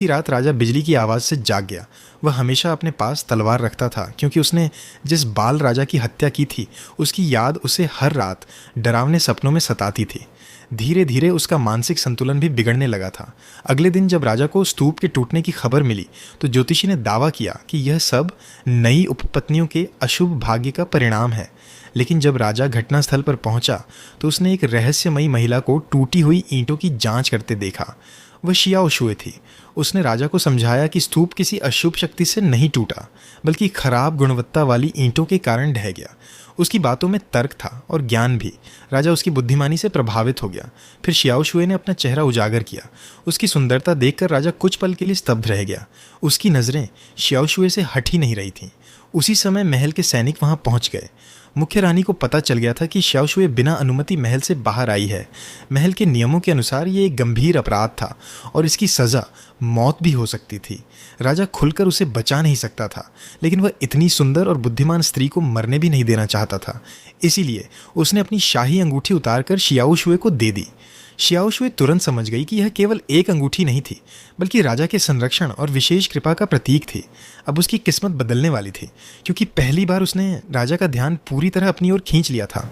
की रात राजा बिजली की आवाज़ से जाग गया। वह हमेशा अपने पास तलवार रखता था क्योंकि उसने जिस बाल राजा की हत्या की थी उसकी याद उसे हर रात डरावने सपनों में सताती थी। धीरे धीरे उसका मानसिक संतुलन भी बिगड़ने लगा था। अगले दिन जब राजा को स्तूप के टूटने की खबर मिली तो ज्योतिषी ने दावा किया कि यह सब नई उपपत्नियों के अशुभ भाग्य का परिणाम है। लेकिन जब राजा घटनास्थल पर पहुंचा तो उसने एक रहस्यमयी महिला को टूटी हुई ईंटों की जांच करते देखा। वह शियाओ शुए थी। उसने राजा को समझाया कि स्तूप किसी अशुभ शक्ति से नहीं टूटा बल्कि खराब गुणवत्ता वाली ईंटों के कारण ढह गया। उसकी बातों में तर्क था और ज्ञान भी। राजा उसकी बुद्धिमानी से प्रभावित हो गया। फिर शियाओ शुए ने अपना चेहरा उजागर किया। उसकी सुंदरता देखकर राजा कुछ पल के लिए स्तब्ध रह गया। उसकी नज़रें शियाओ शुए से हट ही नहीं रही थीं। उसी समय महल के सैनिक वहां पहुंच गए। मुख्य रानी को पता चल गया था कि शियाओ शुए बिना अनुमति महल से बाहर आई है। महल के नियमों के अनुसार ये एक गंभीर अपराध था और इसकी सज़ा मौत भी हो सकती थी। राजा खुलकर उसे बचा नहीं सकता था, लेकिन वह इतनी सुंदर और बुद्धिमान स्त्री को मरने भी नहीं देना चाहता था। इसीलिए उसने अपनी शाही अंगूठी उतारकर शियाओ शुए को दे दी। शियाओ शुए तुरंत समझ गई कि यह केवल एक अंगूठी नहीं थी बल्कि राजा के संरक्षण और विशेष कृपा का प्रतीक थी। अब उसकी किस्मत बदलने वाली थी क्योंकि पहली बार उसने राजा का ध्यान पूरी तरह अपनी ओर खींच लिया था।